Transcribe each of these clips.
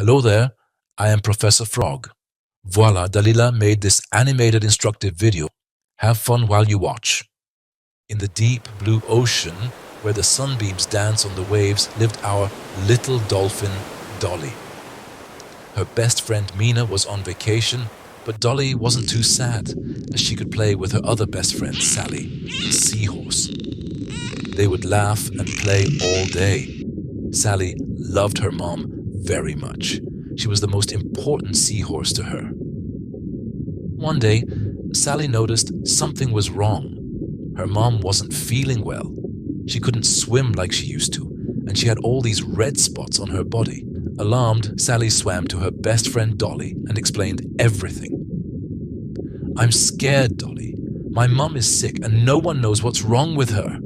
Hello there, I am Professor Frog. Voila, Dalila made this animated instructive video. Have fun while you watch. In the deep blue ocean, where the sunbeams dance on the waves, lived our little dolphin, Dolly. Her best friend Mina was on vacation, but Dolly wasn't too sad, as she could play with her other best friend, Sally, the Seahorse. They would laugh and play all day. Sally loved her mom very much. She was the most important seahorse to her. One day, Sally noticed something was wrong. Her mom wasn't feeling well. She couldn't swim like she used to, and she had all these red spots on her body. Alarmed, Sally swam to her best friend Dolly and explained everything. "I'm scared, Dolly. My mom is sick and no one knows what's wrong with her."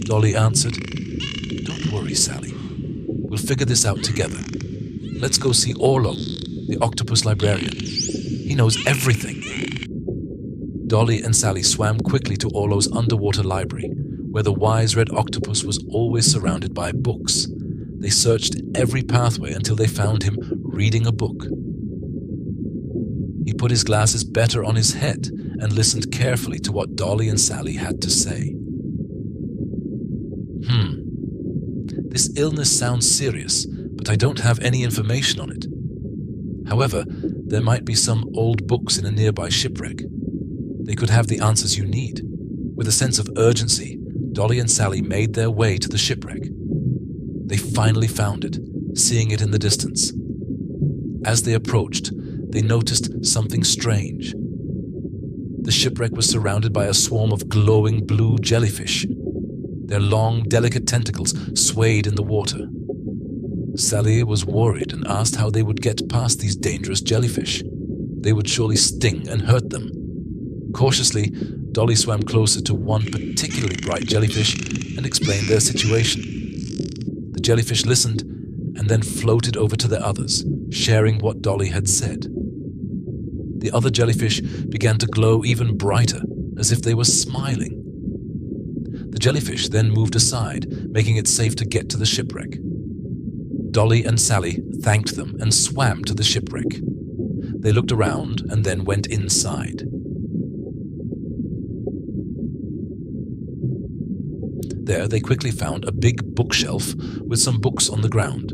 Dolly answered, "Don't worry, Sally. We'll figure this out together. Let's go see Orlo, the octopus librarian. He knows everything." Dolly and Sally swam quickly to Orlo's underwater library, where the wise red octopus was always surrounded by books. They searched every pathway until they found him reading a book. He put his glasses better on his head and listened carefully to what Dolly and Sally had to say. This illness sounds serious, but I don't have any information on it. However, there might be some old books in a nearby shipwreck. They could have the answers you need. With a sense of urgency, Dolly and Sally made their way to the shipwreck. They finally found it, seeing it in the distance. As they approached, they noticed something strange. The shipwreck was surrounded by a swarm of glowing blue jellyfish. Their long, delicate tentacles swayed in the water. Sally was worried and asked how they would get past these dangerous jellyfish. They would surely sting and hurt them. Cautiously, Dolly swam closer to one particularly bright jellyfish and explained their situation. The jellyfish listened and then floated over to the others, sharing what Dolly had said. The other jellyfish began to glow even brighter, as if they were smiling. The jellyfish then moved aside, making it safe to get to the shipwreck. Dolly and Sally thanked them and swam to the shipwreck. They looked around and then went inside. There they quickly found a big bookshelf with some books on the ground.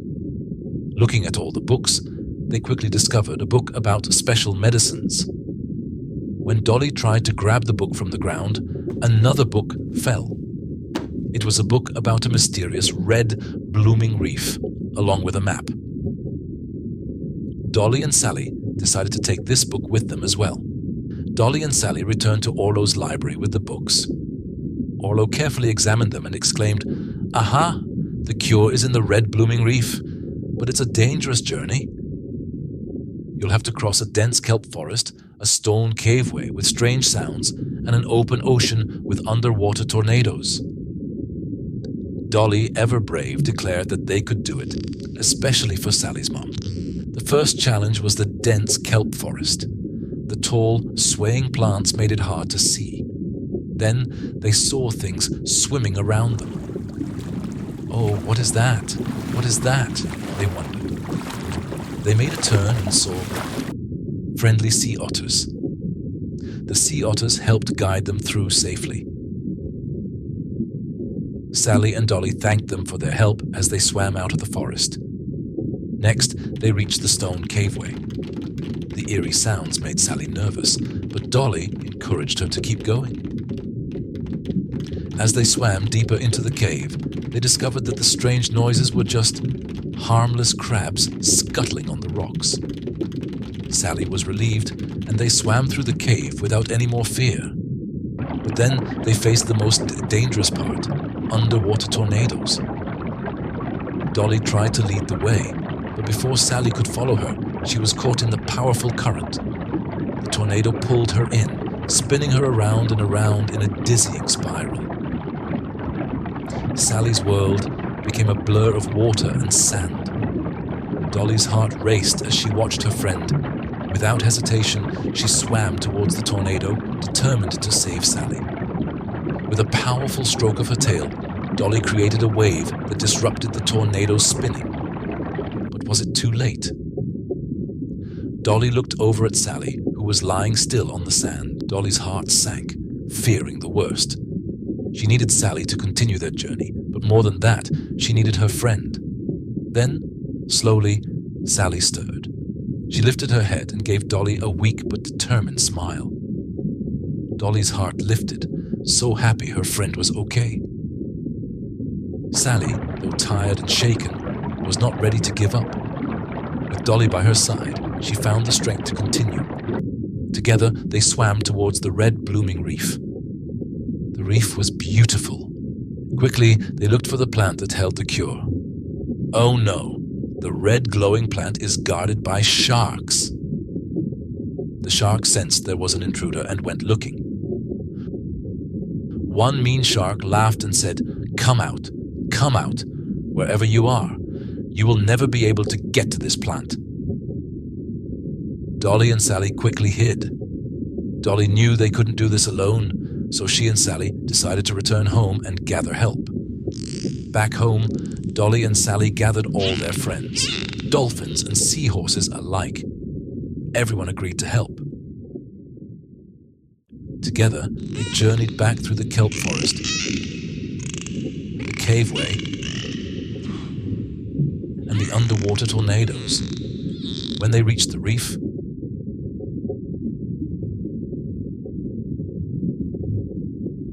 Looking at all the books, they quickly discovered a book about special medicines. When Dolly tried to grab the book from the ground, another book fell. It was a book about a mysterious red blooming reef, along with a map. Dolly and Sally decided to take this book with them as well. Dolly and Sally returned to Orlo's library with the books. Orlo carefully examined them and exclaimed, "Aha! The cure is in the red blooming reef, but it's a dangerous journey. You'll have to cross a dense kelp forest, a stone caveway with strange sounds, and an open ocean with underwater tornadoes." Dolly, ever brave, declared that they could do it, especially for Sally's mom. The first challenge was the dense kelp forest. The tall, swaying plants made it hard to see. Then they saw things swimming around them. "Oh, what is that? What is that?" they wondered. They made a turn and saw friendly sea otters. The sea otters helped guide them through safely. Sally and Dolly thanked them for their help as they swam out of the forest. Next, they reached the stone caveway. The eerie sounds made Sally nervous, but Dolly encouraged her to keep going. As they swam deeper into the cave, they discovered that the strange noises were just harmless crabs scuttling on the rocks. Sally was relieved, and they swam through the cave without any more fear. But then they faced the most dangerous part, underwater tornadoes. Dolly tried to lead the way, but before Sally could follow her, she was caught in the powerful current. The tornado pulled her in, spinning her around and around in a dizzying spiral. Sally's world became a blur of water and sand. Dolly's heart raced as she watched her friend. Without hesitation, she swam towards the tornado, determined to save Sally. With a powerful stroke of her tail, Dolly created a wave that disrupted the tornado's spinning. But Was it too late? Dolly looked over at Sally, who was lying still on the sand. Dolly's heart sank, fearing the worst. She needed Sally to continue their journey, but more than that, she needed her friend. Then, slowly, Sally stirred. She lifted her head and gave Dolly a weak but determined smile. Dolly's heart lifted, so happy her friend was okay. Sally, though tired and shaken, was not ready to give up. With Dolly by her side, she found the strength to continue. Together, they swam towards the red blooming reef. The reef was beautiful. Quickly, they looked for the plant that held the cure. Oh no, the red glowing plant is guarded by sharks. The shark sensed there was an intruder and went looking. One mean shark laughed and said, come out, wherever you are. You will never be able to get to this plant." Dolly and Sally quickly hid. Dolly knew they couldn't do this alone, so she and Sally decided to return home and gather help. Back home, Dolly and Sally gathered all their friends, dolphins and seahorses alike. Everyone agreed to help. Together, they journeyed back through the kelp forest, the caveway, and the underwater tornadoes. When they reached the reef,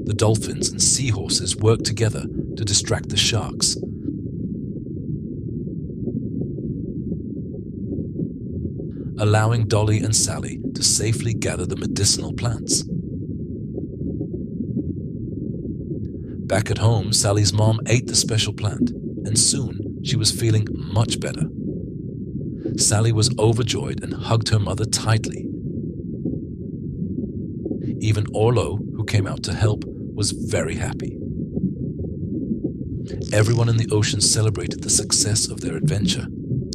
the dolphins and seahorses worked together to distract the sharks. Allowing Dolly and Sally to safely gather the medicinal plants. Back at home, Sally's mom ate the special plant, and soon she was feeling much better. Sally was overjoyed and hugged her mother tightly. Even Orlo, who came out to help, was very happy. Everyone in the ocean celebrated the success of their adventure,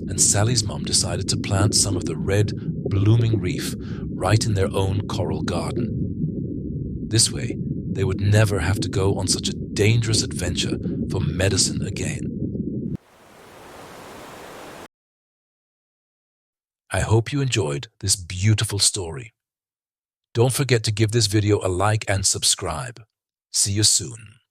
and Sally's mom decided to plant some of the red, blooming reef right in their own coral garden. This way, they would never have to go on such a dangerous adventure for medicine again. I hope you enjoyed this beautiful story. Don't forget to give this video a like and subscribe. See you soon.